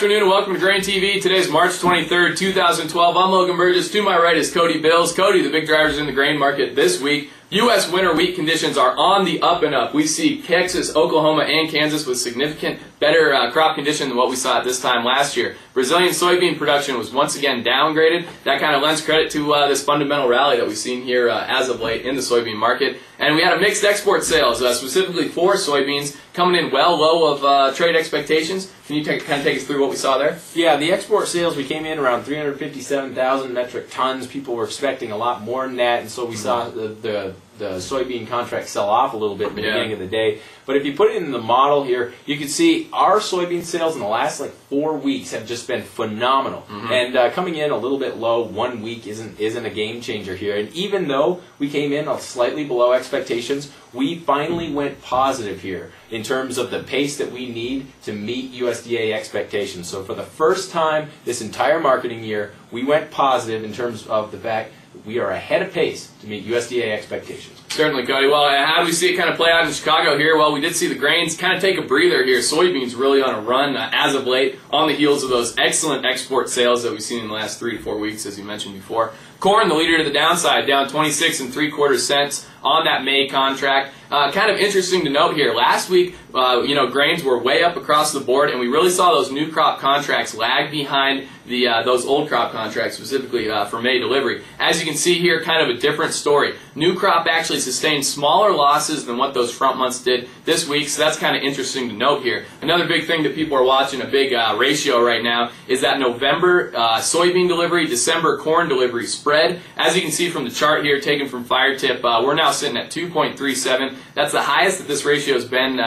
afternoon and welcome to GrainTV. Today is March 23rd, 2012. I'm Logan Burgess. To my right is Cody Bills. Cody, the big drivers in the grain market this week. U.S. winter wheat conditions are on the up and up. We see Texas, Oklahoma, and Kansas with significant better crop condition than what we saw at this time last year. Brazilian soybean production was once again downgraded. That kind of lends credit to this fundamental rally that we've seen here as of late in the soybean market. And we had a mixed export sales, specifically for soybeans, coming in well low of trade expectations. Can you kind of take us through what we saw there? Yeah, the export sales, we came in around 357,000 metric tons. People were expecting a lot more than that, and so we saw the soybean contract sell off a little bit at the beginning of the day. But if you put it in the model here, you can see our soybean sales in the last 4 weeks have just been phenomenal. And coming in a little bit low 1 week isn't a game changer here. And even though we came in slightly below expectations, we finally went positive here in terms of the pace that we need to meet USDA expectations. So for the first time this entire marketing year, we went positive in terms of the fact that we are ahead of pace to meet USDA expectations. Certainly, Cody. Well, how do we see it kind of play out in Chicago here? Well, we did see the grains kind of take a breather here. Soybeans really on a run as of late on the heels of those excellent export sales that we've seen in the last 3 to 4 weeks, as you mentioned before. Corn, the leader to the downside, down 26 3/4 cents on that May contract. Kind of interesting to note here. Last week, grains were way up across the board, and we really saw those new crop contracts lag behind those old crop contracts, specifically for May delivery. As you can see here, kind of a different story. New crop actually sustained smaller losses than what those front months did this week, so that's kind of interesting to note here. Another big thing that people are watching, a big ratio right now, is that November soybean delivery, December corn delivery spread. As you can see from the chart here, taken from FireTip, we're now sitting at 2.37. That's the highest that this ratio has been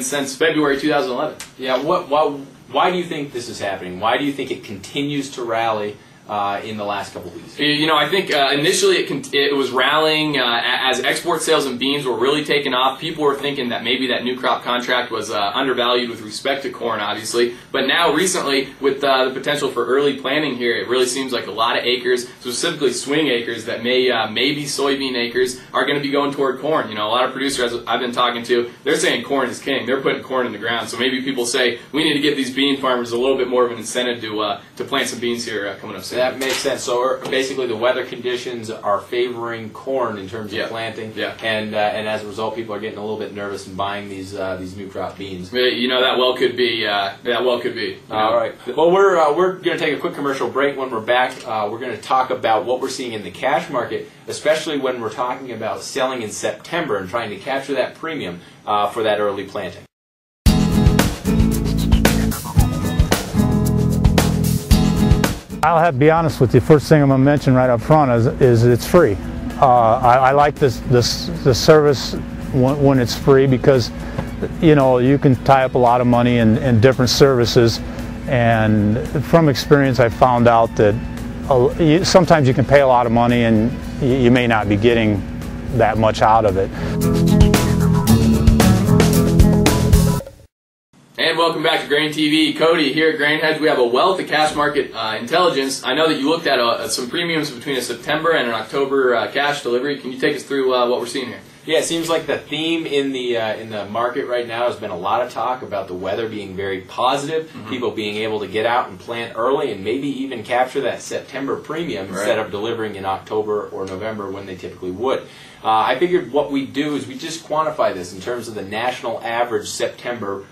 since February 2011. Yeah, why do you think this is happening? Why do you think it continues to rally in the last couple of weeks? I think initially it was rallying as export sales and beans were really taking off. People were thinking that maybe that new crop contract was undervalued with respect to corn, obviously. But now recently, with the potential for early planting here, it really seems like a lot of acres, specifically swing acres that may be soybean acres, are going to be going toward corn. A lot of producers I've been talking to, they're saying corn is king. They're putting corn in the ground. So maybe people say we need to give these bean farmers a little bit more of an incentive to plant some beans here coming up soon. That makes sense. So basically the weather conditions are favoring corn in terms of planting, and as a result people are getting a little bit nervous and buying these new crop beans. That well could be. All right. Well, we're going to take a quick commercial break. When we're back, we're going to talk about what we're seeing in the cash market, especially when we're talking about selling in September and trying to capture that premium for that early planting. I'll have to be honest with you. First thing I'm going to mention right up front is it's free. I like the service when it's free because you can tie up a lot of money in different services, and from experience I found out that sometimes you can pay a lot of money and you may not be getting that much out of it. And welcome back to GrainTV. Cody here at Grain Hedge. We have a wealth of cash market intelligence. I know that you looked at some premiums between a September and an October cash delivery. Can you take us through what we're seeing here? Yeah, it seems like the theme in the market right now has been a lot of talk about the weather being very positive, people being able to get out and plant early and maybe even capture that September premium instead of delivering in October or November when they typically would. I figured what we do is we just quantify this in terms of the national average September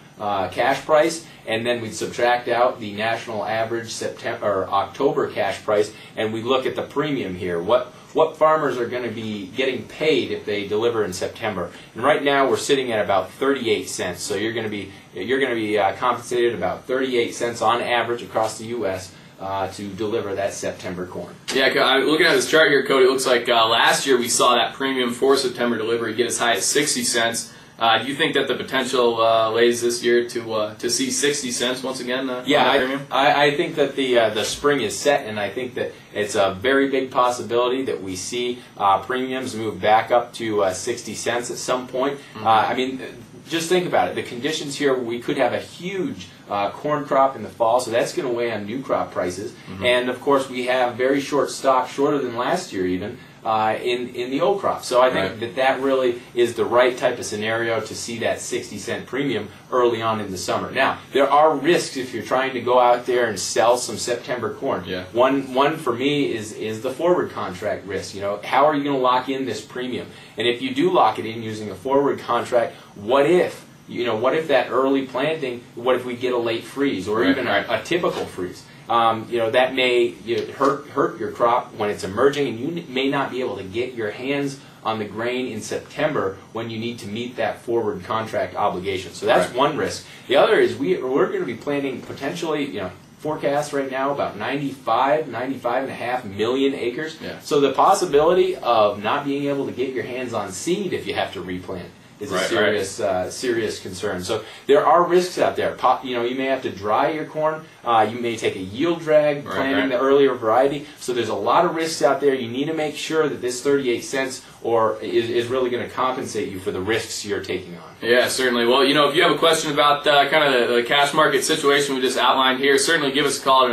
cash price, and then we'd subtract out the national average September or October cash price, and we look at the premium here. What farmers are going to be getting paid if they deliver in September? And right now we're sitting at about 38 cents. So you're going to be compensated about 38 cents on average across the U.S. To deliver that September corn. Yeah, looking at this chart here, Cody, it looks like last year we saw that premium for September delivery get as high as 60 cents. Do you think that the potential lays this year to see 60 cents once again? I think that the spring is set, and I think that it's a very big possibility that we see premiums move back up to 60 cents at some point. I mean, just think about it. The conditions here, we could have a huge corn crop in the fall, so that's going to weigh on new crop prices. And of course, we have very short stock, shorter than last year even, in the old crop. So I think that really is the right type of scenario to see that 60-cent premium early on in the summer. Now, there are risks if you're trying to go out there and sell some September corn. Yeah. One for me is the forward contract risk. You know, how are you going to lock in this premium? And if you do lock it in using a forward contract, what if that early planting, what if we get a late freeze or even a typical freeze? That may hurt your crop when it's emerging, and you may not be able to get your hands on the grain in September when you need to meet that forward contract obligation. So that's one risk. The other is we're going to be planting potentially, forecast right now about 95.5 million acres. Yeah. So the possibility of not being able to get your hands on seed if you have to replant is a serious concern. So there are risks out there. You may have to dry your corn. You may take a yield drag planting the earlier variety. So there's a lot of risks out there. You need to make sure that this 38 cents is really going to compensate you for the risks you're taking on. Yeah, certainly. Well, if you have a question about kind of the cash market situation we just outlined here, certainly give us a call at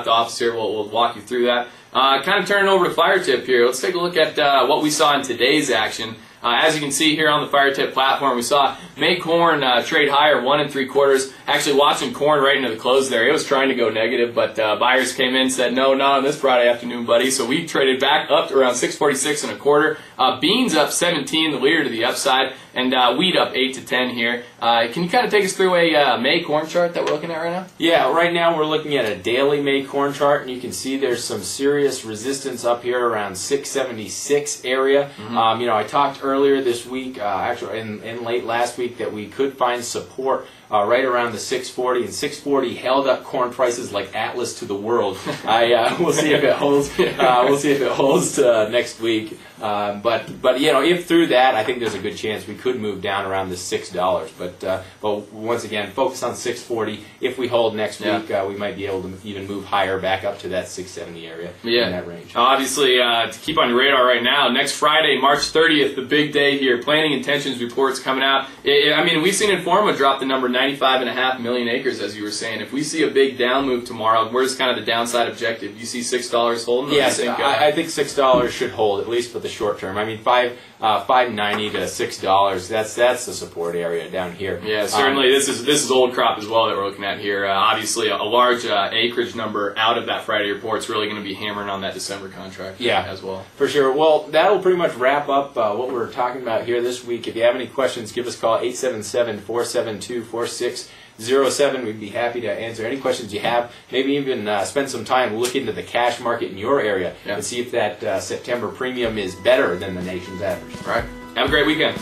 the office here. We'll walk you through that. Kind of turning over to Fire Tip here. Let's take a look at what we saw in today's action. As you can see here on the Fire Tip platform, we saw May corn trade higher 1 3/4. Actually, watching corn right into the close there, it was trying to go negative, but buyers came in and said, no, not on this Friday afternoon, buddy. So we traded back up to around 646 1/4. Beans up 17, the leader to the upside, and wheat up 8 to 10 here. Can you kind of take us through a May corn chart that we're looking at right now? Yeah, right now we're looking at a daily May corn chart, and you can see there's some serious resistance up here around 676 area. I talked earlier this week, actually in late last week, that we could find support right around the 640, and 640 held up corn prices like Atlas to the world. We'll see if it holds. We'll see if it holds next week. But if through that, I think there's a good chance we could move down around the $6. But once again, focus on 640. If we hold next week, we might be able to even move higher back up to that 670 area in that range. Obviously, to keep on your radar right now, next Friday, March 30th, the big day here. Planting intentions reports coming out. We've seen Informa drop the number 95.5 million acres, as you were saying. If we see a big down move tomorrow, where's kind of the downside objective? Do you see $6 holding? Yes, I think $6 should hold, at least for the short term. $5.90 to $6. That's the support area down here. Yeah, certainly. This is old crop as well that we're looking at here. Obviously, a large acreage number out of that Friday report is really going to be hammering on that December contract. As well. For sure. Well, that'll pretty much wrap up what we're talking about here this week. If you have any questions, give us a call 877-472-4607. We'd be happy to answer any questions you have. Maybe even spend some time looking into the cash market in your area and see if that September premium is better than the nation's average. All right. Have a great weekend.